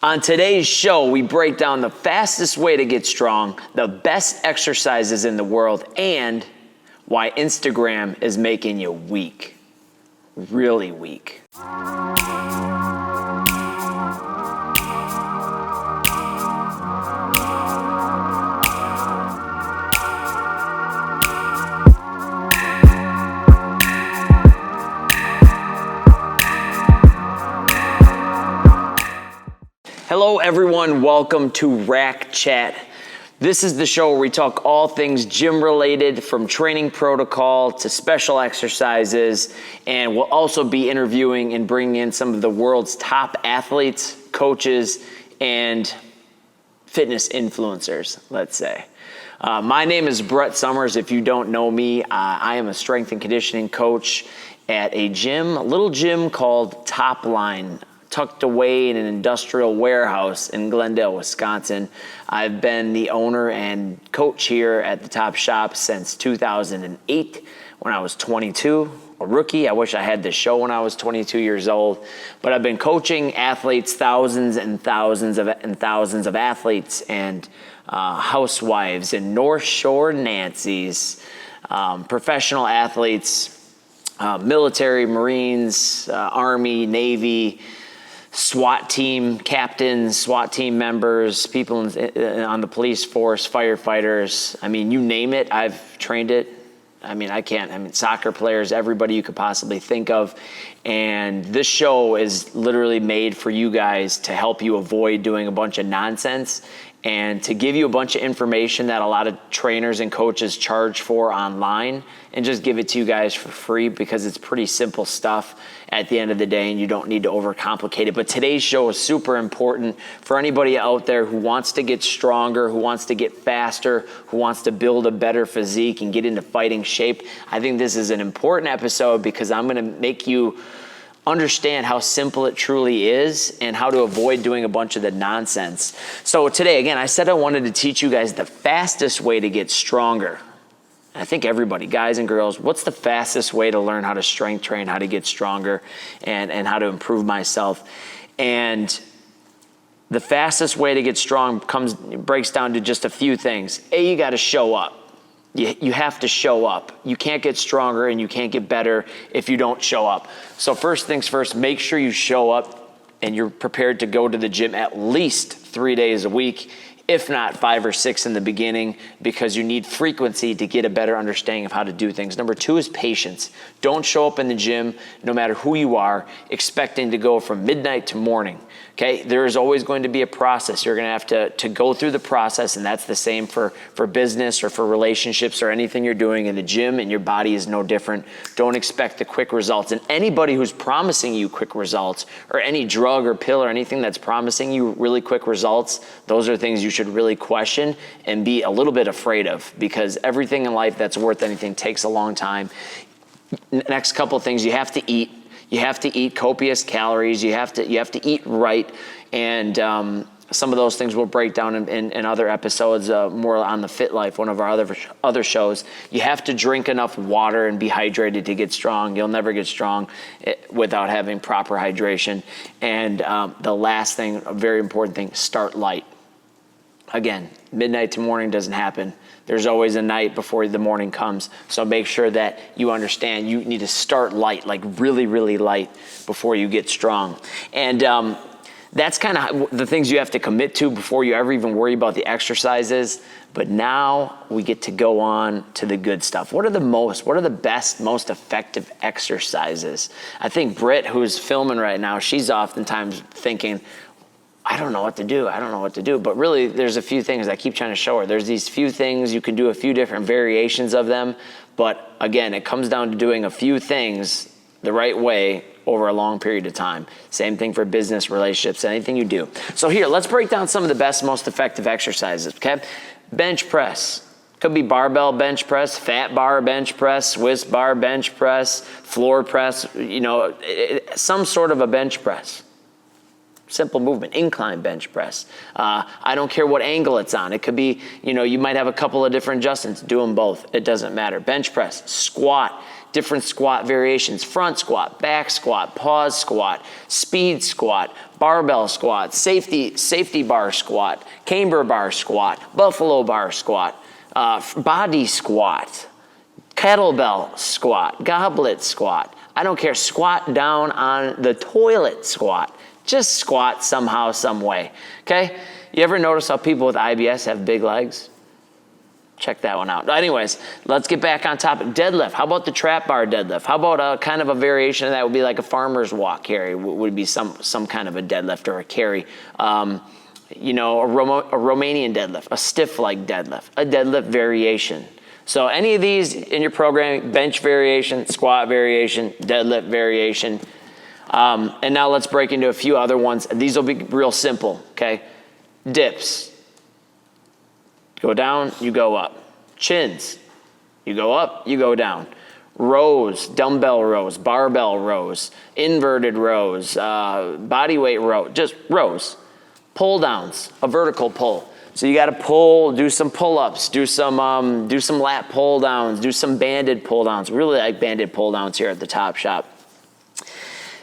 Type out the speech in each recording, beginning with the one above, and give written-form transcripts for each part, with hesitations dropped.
On today's show, we break down the fastest way to get strong, the best exercises in the world, and why Instagram is making you weak. Really weak. Hello everyone, welcome to Rack Chat. This is the show where we talk all things gym related, from training protocol to special exercises, and we'll also be interviewing and bringing in some of the world's top athletes, coaches, and fitness influencers, let's say. My name is Brett Summers. If you don't know me, I am a strength and conditioning coach at a little gym called Top Line, tucked away in an industrial warehouse in Glendale, Wisconsin. I've been the owner and coach here at the Top Shop since 2008 when I was 22, a rookie. I wish I had this show when I was 22 years old, but I've been coaching athletes, thousands and thousands of athletes and housewives and North Shore Nancy's, professional athletes, military, Marines, Army, Navy, SWAT team captains, SWAT team members, people on the police force, firefighters. I mean, you name it, I've trained it. Soccer players, everybody you could possibly think of. And this show is literally made for you guys to help you avoid doing a bunch of nonsense and to give you a bunch of information that a lot of trainers and coaches charge for online, and just give it to you guys for free because it's pretty simple stuff at the end of the day and you don't need to overcomplicate it. But today's show is super important for anybody out there who wants to get stronger, who wants to get faster, who wants to build a better physique and get into fighting shape. I think this is an important episode because I'm going to make you understand how simple it truly is and how to avoid doing a bunch of the nonsense. So today, again, I said I wanted to teach you guys the fastest way to get stronger. I think everybody, guys and girls, what's the fastest way to learn how to strength train, how to get stronger, and how to improve myself? And the fastest way to get strong breaks down to just a few things. A, you got to show up. You have to show up. You can't get stronger and you can't get better if you don't show up. So first things first, make sure you show up and you're prepared to go to the gym at least 3 days a week, if not 5 or 6 in the beginning, because you need frequency to get a better understanding of how to do things. Number 2 is patience. Don't show up in the gym, no matter who you are, expecting to go from midnight to morning. Okay, there is always going to be a process. You're going to have to go through the process, and that's the same for business or for relationships or anything you're doing in the gym, and your body is no different. Don't expect the quick results. And anybody who's promising you quick results, or any drug or pill or anything that's promising you really quick results, those are things you should really question and be a little bit afraid of, because everything in life that's worth anything takes a long time. Next couple of things, you have to eat. You have to eat copious calories. You have to eat right, and some of those things we'll break down in other episodes, more on the Fit Life, one of our other shows. You have to drink enough water and be hydrated to get strong. You'll never get strong without having proper hydration. And the last thing, a very important thing, start light. Again, midnight to morning doesn't happen. There's always a night before the morning comes. So make sure that you understand you need to start light, like really, really light, before you get strong. And that's kind of the things you have to commit to before you ever even worry about the exercises. But now we get to go on to the good stuff. What are the best, most effective exercises? I think Britt, who's filming right now, she's oftentimes thinking, I don't know what to do. But really, there's a few things I keep trying to show her. There's these few things, you can do a few different variations of them. But again, it comes down to doing a few things the right way over a long period of time. Same thing for business, relationships, anything you do. So here, let's break down some of the best, most effective exercises, okay? Bench press. Could be barbell bench press, fat bar bench press, Swiss bar bench press, floor press, some sort of a bench press. Simple movement, incline bench press. I don't care what angle it's on. It could be, you might have a couple of different adjustments. Do them both. It doesn't matter. Bench press, squat, different squat variations: front squat, back squat, pause squat, speed squat, barbell squat, safety bar squat, camber bar squat, buffalo bar squat, body squat, kettlebell squat, goblet squat. I don't care. Squat down on the toilet squat. Just squat somehow, some way. Okay? You ever notice how people with IBS have big legs? Check that one out. Anyways, let's get back on topic. Deadlift. How about the trap bar deadlift? How about kind of a variation of that would be like a farmer's walk carry? Would be some kind of a deadlift or a carry. You know, a Romanian deadlift, a stiff leg deadlift, a deadlift variation. So any of these in your programming: bench variation, squat variation, deadlift variation. And now let's break into a few other ones. These will be real simple, okay? Dips. Go down, you go up. Chins. You go up, you go down. Rows, dumbbell rows, barbell rows, inverted rows, body weight row, just rows. Pull downs, a vertical pull. So you got to pull, do some pull-ups, do some lat pull downs, do some banded pull downs. Really like banded pull downs here at the Top Shop.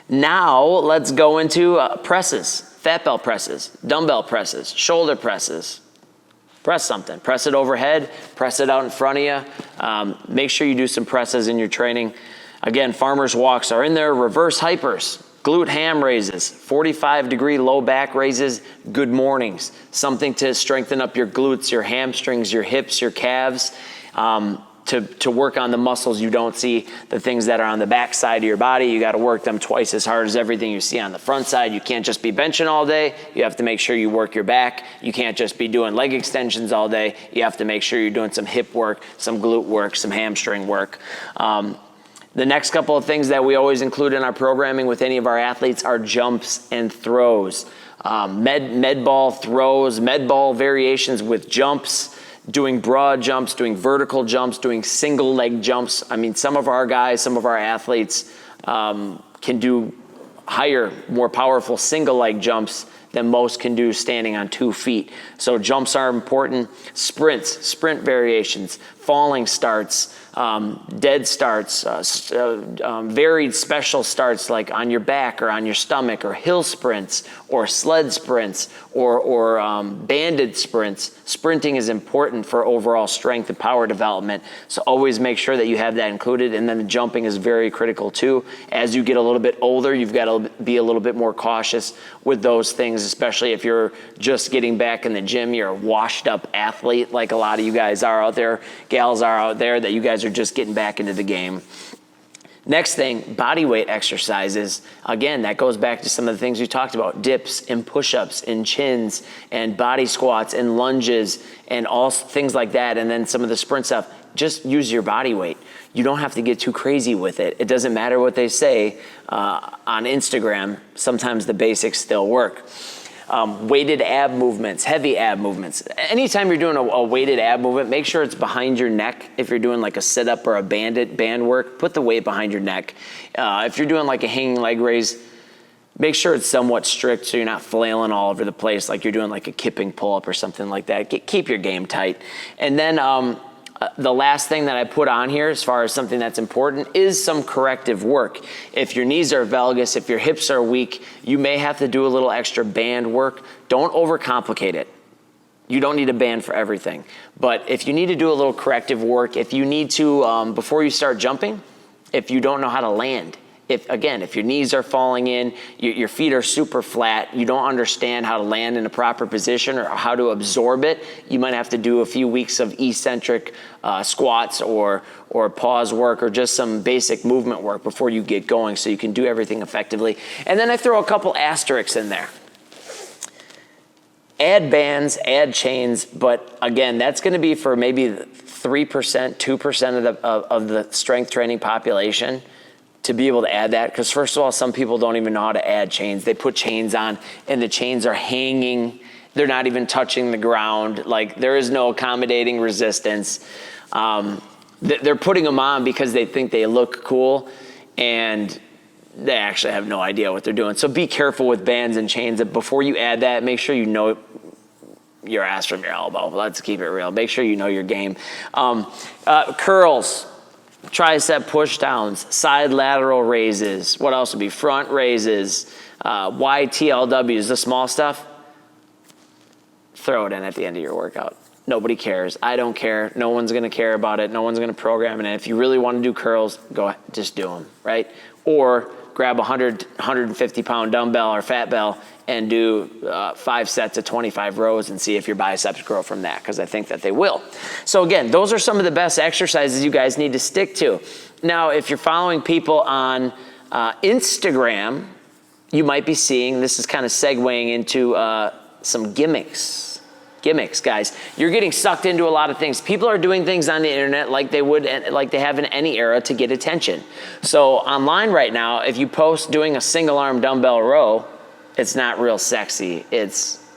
Now let's go into presses, fat belt presses, dumbbell presses, shoulder presses. Press something. Press it overhead. Press it out in front of you. Make sure you do some presses in your training. Again, farmer's walks are in there. Reverse hypers, glute ham raises, 45-degree low back raises, good mornings. Something to strengthen up your glutes, your hamstrings, your hips, your calves, to work on the muscles you don't see, the things that are on the back side of your body. You got to work them twice as hard as everything you see on the front side. You can't just be benching all day. You have to make sure you work your back. You can't just be doing leg extensions all day. You have to make sure you're doing some hip work, some glute work, some hamstring work. The next couple of things that we always include in our programming with any of our athletes are jumps and throws. Med ball throws, med ball variations with jumps, doing broad jumps, doing vertical jumps, doing single leg jumps. I mean, some of our guys, some of our athletes can do higher, more powerful single leg jumps than most can do standing on 2 feet. So jumps are important. Sprints, sprint variations, falling starts, dead starts, varied special starts like on your back or on your stomach, or hill sprints or sled sprints or banded sprints. Sprinting is important for overall strength and power development. So always make sure that you have that included. And then the jumping is very critical too. As you get a little bit older, you've got to be a little bit more cautious with those things, especially if you're just getting back in the gym. You're a washed up athlete like a lot of you guys are out there, gals are out there, that you guys are just getting back into the game. Next thing, body weight exercises. Again, that goes back to some of the things we talked about: dips and push-ups and chins and body squats and lunges and all things like that. And then some of the sprint stuff. Just use your body weight. You don't have to get too crazy with it. It doesn't matter what they say on Instagram. Sometimes the basics still work. Weighted ab movements, heavy ab movements. Anytime you're doing a weighted ab movement, make sure it's behind your neck. If you're doing like a sit-up or a band work, put the weight behind your neck. If you're doing like a hanging leg raise, make sure it's somewhat strict so you're not flailing all over the place like you're doing like a kipping pull-up or something like that. Keep your game tight. And then the last thing that I put on here as far as something that's important is some corrective work. If your knees are valgus, if your hips are weak, you may have to do a little extra band work. Don't overcomplicate it. You don't need a band for everything. But if you need to do a little corrective work, if you need to, before you start jumping, if you don't know how to land, if your knees are falling in, your feet are super flat, you don't understand how to land in a proper position or how to absorb it, you might have to do a few weeks of eccentric squats or pause work or just some basic movement work before you get going so you can do everything effectively. And then I throw a couple asterisks in there. Add bands, add chains, but again, that's going to be for maybe 3%, 2% of the strength training population. To be able to add that, because first of all, some people don't even know how to add chains. They put chains on and the chains are hanging. They're not even touching the ground. Like, there is no accommodating resistance. They're putting them on because they think they look cool, and they actually have no idea what they're doing. So be careful with bands and chains. Before you add that, make sure you know your ass from your elbow. Let's keep it real. Make sure you know your game. Curls. tricep push downs, side lateral raises. What else would be? Front raises, YTLWs, the small stuff. Throw it in at the end of your workout. Nobody cares. I don't care. No one's going to care about it. No one's going to program it. And if you really want to do curls, go ahead, just do them, right? Or grab a 150-pound dumbbell or fat bell and do 5 sets of 25 rows and see if your biceps grow from that, because I think that they will. So again, those are some of the best exercises you guys need to stick to. Now, if you're following people on Instagram, you might be seeing, this is kind of segueing into some gimmicks. Gimmicks, guys. You're getting sucked into a lot of things. People are doing things on the internet like they would, like they have in any era, to get attention. So online right now, if you post doing a single arm dumbbell row, it's not real sexy.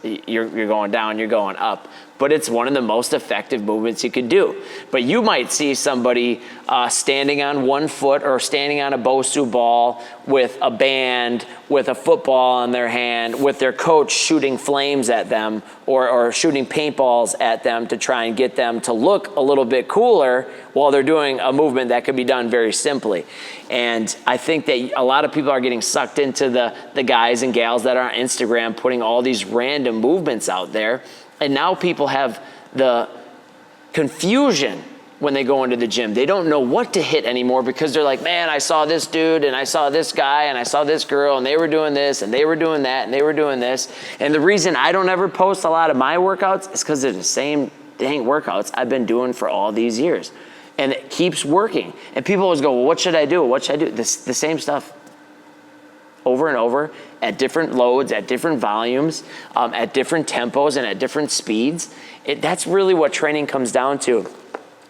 You're going down, you're going up. But it's one of the most effective movements you could do. But you might see somebody standing on one foot or standing on a Bosu ball with a band, with a football in their hand, with their coach shooting flames at them or shooting paintballs at them to try and get them to look a little bit cooler while they're doing a movement that could be done very simply. And I think that a lot of people are getting sucked into the guys and gals that are on Instagram putting all these random movements out there. And now people have the confusion when they go into the gym. They don't know what to hit anymore because they're like, man, I saw this dude and I saw this guy and I saw this girl and they were doing this and they were doing that and they were doing this. And the reason I don't ever post a lot of my workouts is because they're the same dang workouts I've been doing for all these years. And it keeps working. And people always go, well, what should I do? What should I do? The same stuff. Over and over at different loads, at different volumes, at different tempos, and at different speeds. That's really what training comes down to.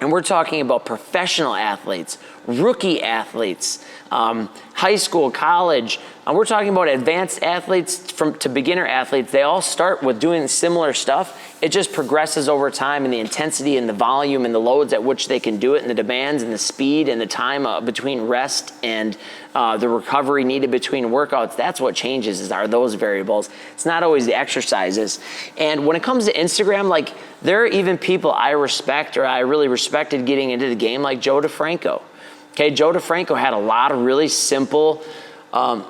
And we're talking about professional athletes, rookie athletes, high school, college. And we're talking about advanced athletes to beginner athletes. They all start with doing similar stuff. It just progresses over time in the intensity and the volume and the loads at which they can do it and the demands and the speed and the time between rest and the recovery needed between workouts. That's what changes are those variables. It's not always the exercises. And when it comes to Instagram, like there are even people I respect or I really respected getting into the game like Joe DeFranco. Okay, Joe DeFranco had a lot of really simple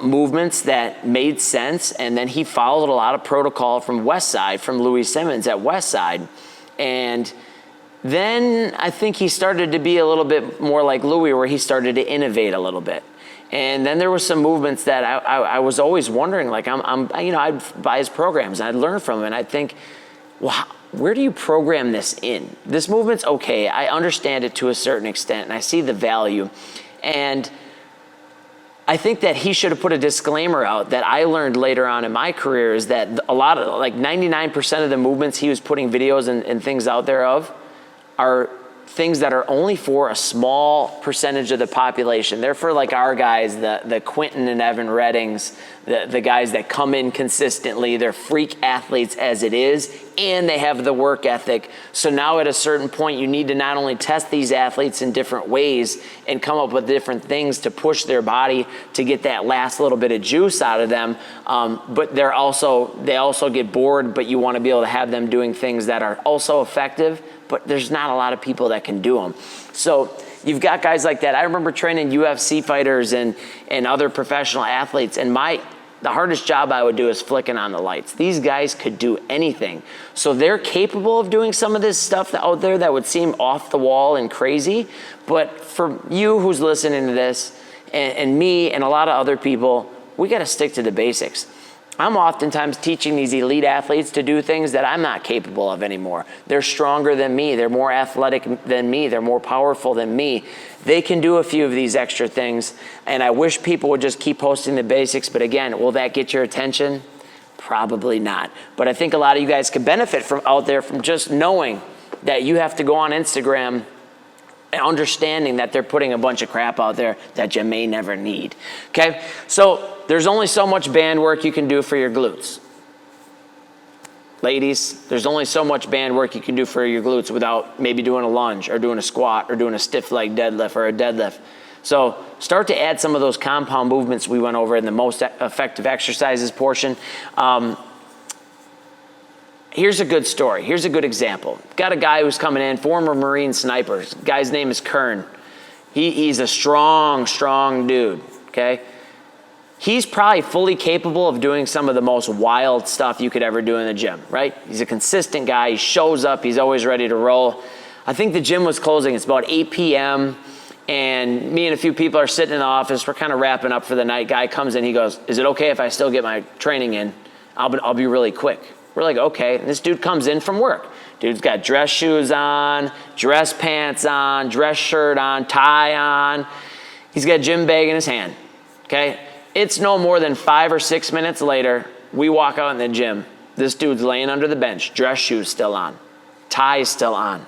movements that made sense, and then he followed a lot of protocol from Westside, from Louis Simmons at Westside. And then I think he started to be a little bit more like Louis, where he started to innovate a little bit. And then there were some movements that I was always wondering, like I'd buy his programs and I'd learn from him, and I'd think, well, where do you program this in? This movement's okay. I understand it to a certain extent, and I see the value. And I think that he should have put a disclaimer out that I learned later on in my career is that a lot of, like 99% of the movements he was putting videos and things out there of are things that are only for a small percentage of the population. They're for like our guys, the Quentin and Evan Reddings, the guys that come in consistently. They're freak athletes as it is, and they have the work ethic. So now at a certain point, you need to not only test these athletes in different ways and come up with different things to push their body to get that last little bit of juice out of them, but they also get bored, but you want to be able to have them doing things that are also effective, but there's not a lot of people that can do them. So you've got guys like that. I remember training UFC fighters and other professional athletes, and the hardest job I would do is flicking on the lights. These guys could do anything. So they're capable of doing some of this stuff out there that would seem off the wall and crazy. But for you who's listening to this, and me and a lot of other people, we got to stick to the basics. I'm oftentimes teaching these elite athletes to do things that I'm not capable of anymore. They're stronger than me. They're more athletic than me. They're more powerful than me. They can do a few of these extra things, and I wish people would just keep posting the basics. But again, will that get your attention? Probably not. But I think a lot of you guys could benefit from out there from just knowing that you have to go on Instagram and understanding that they're putting a bunch of crap out there that you may never need. Okay? So there's only so much band work you can do for your glutes. Ladies, there's only so much band work you can do for your glutes without maybe doing a lunge or doing a squat or doing a stiff leg deadlift or a deadlift. So start to add some of those compound movements we went over in the most effective exercises portion. Here's a good story. Here's a good example. Got a guy who's coming in, former Marine sniper. Guy's name is Kern. He's a strong dude, okay? He's probably fully capable of doing some of the most wild stuff you could ever do in the gym, right? He's a consistent guy. He shows up. He's always ready to roll. I think the gym was closing. It's about 8 p.m., and me and a few people are sitting in the office. We're kind of wrapping up for the night. Guy comes in. He goes, is it okay if I still get my training in? I'll be really quick. We're like, okay. And this dude comes in from work. Dude's got dress shoes on, dress pants on, dress shirt on, tie on. He's got a gym bag in his hand, okay? It's no more than 5 or 6 minutes later, we walk out in the gym. This dude's laying under the bench, dress shoes still on, tie still on,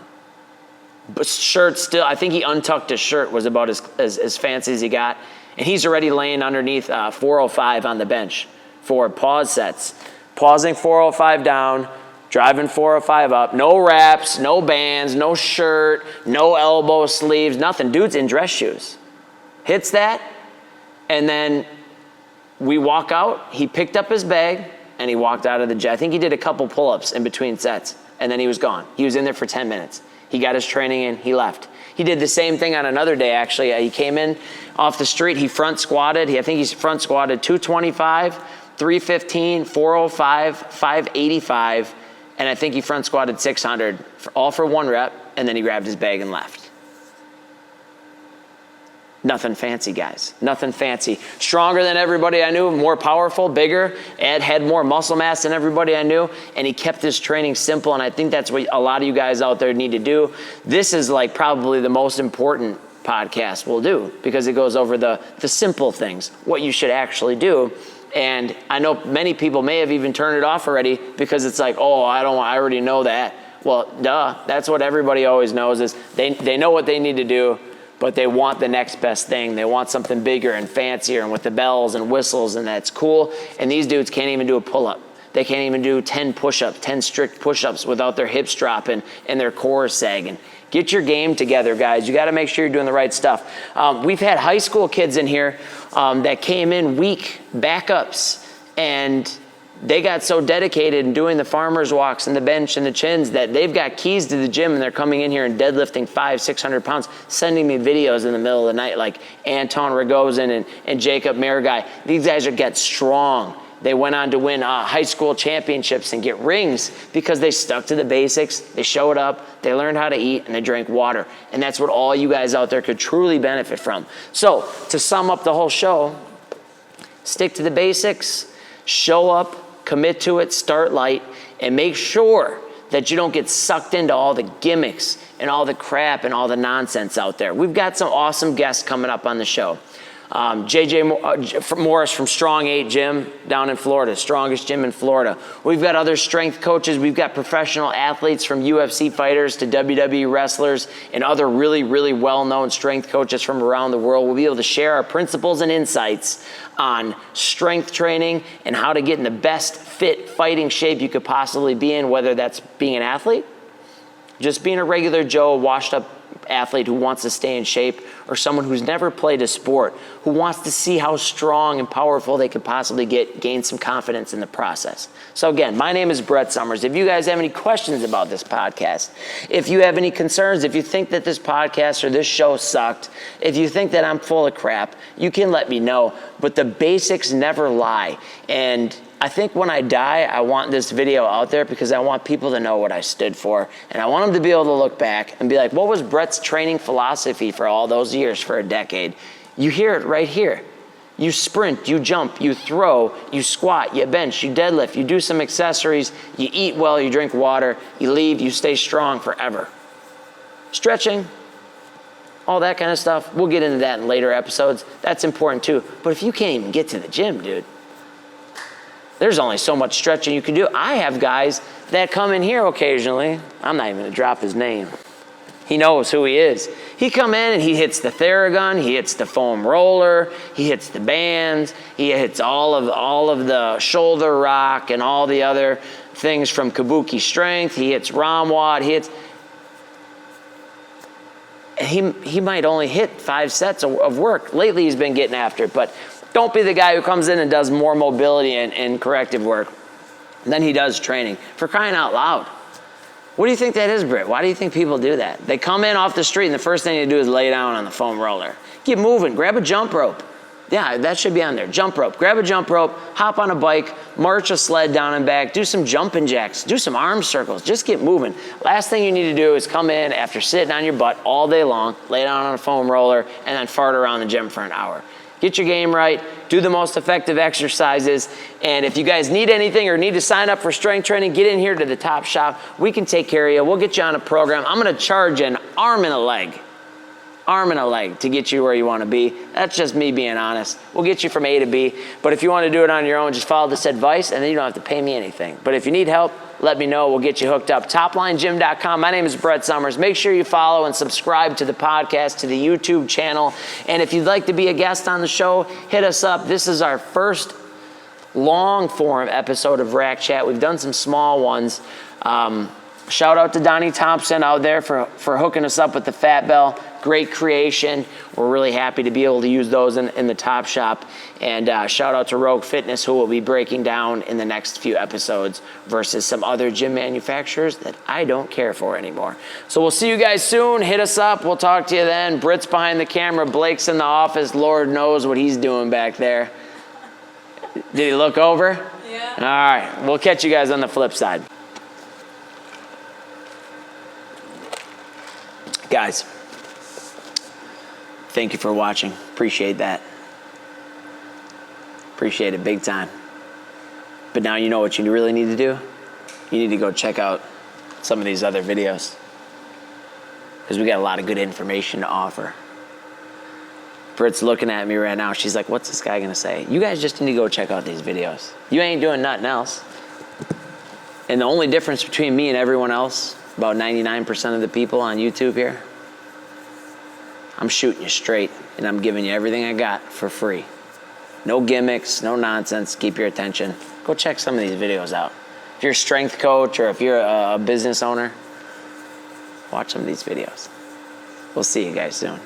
but shirt still, I think he untucked his shirt, was about as fancy as he got, and he's already laying underneath 405 on the bench for pause sets. Pausing 405 down, driving 405 up, no wraps, no bands, no shirt, no elbow sleeves, nothing. Dude's in dress shoes. Hits that, and then we walk out. He picked up his bag, and he walked out of the gym. I think he did a couple pull-ups in between sets, and then he was gone. He was in there for 10 minutes. He got his training in. He left. He did the same thing on another day, actually. He came in off the street. He front squatted. I think he front squatted 225, 315, 405, 585, and I think he front squatted 600, all for 1 rep, and then he grabbed his bag and left. Nothing fancy, guys. Nothing fancy. Stronger than everybody I knew, more powerful, bigger. Ed had more muscle mass than everybody I knew, and he kept his training simple, and I think that's what a lot of you guys out there need to do. This is like probably the most important podcast we'll do because it goes over the simple things, what you should actually do. And I know many people may have even turned it off already because it's like, oh, I already know that. Well, duh, that's what everybody always knows is they know what they need to do, but they want the next best thing. They want something bigger and fancier and with the bells and whistles, and that's cool. And these dudes can't even do a pull-up. They can't even do 10 push-ups, 10 strict push-ups without their hips dropping and their core sagging. Get your game together, guys. You got to make sure you're doing the right stuff. We've had high school kids in here that came in weak backups, and they got so dedicated in doing the farmer's walks and the bench and the chins that they've got keys to the gym, and they're coming in here and deadlifting 500-600 pounds, sending me videos in the middle of the night like Anton Rogozin and Jacob Marigai. These guys get strong. They went on to win high school championships and get rings because they stuck to the basics. They showed up, they learned how to eat, and they drank water. And that's what all you guys out there could truly benefit from. So to sum up the whole show, stick to the basics, show up, commit to it, start light, and make sure that you don't get sucked into all the gimmicks and all the crap and all the nonsense out there. We've got some awesome guests coming up on the show. JJ Morris from Strong 8 Gym down in Florida, strongest gym in Florida. We've got other strength coaches. We've got professional athletes from UFC fighters to WWE wrestlers and other really, really well-known strength coaches from around the world. We'll be able to share our principles and insights on strength training and how to get in the best fit fighting shape you could possibly be in, whether that's being an athlete, just being a regular Joe, washed up athlete who wants to stay in shape, or someone who's never played a sport, who wants to see how strong and powerful they could possibly gain some confidence in the process. So again, my name is Brett Summers. If you guys have any questions about this podcast, if you have any concerns, if you think that this podcast or this show sucked, if you think that I'm full of crap, you can let me know. But the basics never lie. And I think when I die, I want this video out there because I want people to know what I stood for. And I want them to be able to look back and be like, what was Brett's training philosophy for all those years, for a decade? You hear it right here. You sprint, you jump, you throw, you squat, you bench, you deadlift, you do some accessories, you eat well, you drink water, you leave, you stay strong forever. Stretching, all that kind of stuff. We'll get into that in later episodes. That's important too. But if you can't even get to the gym, dude, there's only so much stretching you can do. I have guys that come in here occasionally. I'm not even going to drop his name. He knows who he is. He come in and he hits the Theragun, he hits the foam roller, he hits the bands, he hits all of the shoulder rock and all the other things from Kabuki Strength. He hits Ramwad. He might only hit 5 sets of work. Lately he's been getting after it, but don't be the guy who comes in and does more mobility and corrective work than he does training. For crying out loud. What do you think that is, Britt? Why do you think people do that? They come in off the street and the first thing they do is lay down on the foam roller. Get moving, grab a jump rope. Yeah, that should be on there. Jump rope. Grab a jump rope, hop on a bike, march a sled down and back, do some jumping jacks, do some arm circles. Just get moving. Last thing you need to do is come in after sitting on your butt all day long, lay down on a foam roller, and then fart around the gym for an hour. Get your game right, do the most effective exercises, and if you guys need anything or need to sign up for strength training, get in here to the Top Shop. We can take care of you. We'll get you on a program. I'm gonna charge you an arm and a leg to get you where you want to be. That's just me being honest. We'll get you from A to B, but if you want to do it on your own, just follow this advice and then you don't have to pay me anything. But if you need help, let me know. We'll get you hooked up. TopLineGym.com. My name is Brett Summers. Make sure you follow and subscribe to the podcast, to the YouTube channel. And if you'd like to be a guest on the show, hit us up. This is our first long form episode of Rack Chat. We've done some small ones. Shout out to Donnie Thompson out there for hooking us up with the Fat Bell. Great creation. We're really happy to be able to use those in the Top Shop. And shout out to Rogue Fitness, who will be breaking down in the next few episodes versus some other gym manufacturers that I don't care for anymore. So we'll see you guys soon. Hit us up. We'll talk to you then. Britt's behind the camera. Blake's in the office. Lord knows what he's doing back there. Did he look over? Yeah. All right. We'll catch you guys on the flip side. Guys, thank you for watching. Appreciate that. Appreciate it big time. But now you know what you really need to do? You need to go check out some of these other videos, because we got a lot of good information to offer. Britt's looking at me right now. She's like, what's this guy going to say? You guys just need to go check out these videos. You ain't doing nothing else. And the only difference between me and everyone else, about 99% of the people on YouTube here, I'm shooting you straight and I'm giving you everything I got for free. No gimmicks, no nonsense. Keep your attention. Go check some of these videos out. If you're a strength coach or if you're a business owner, watch some of these videos. We'll see you guys soon.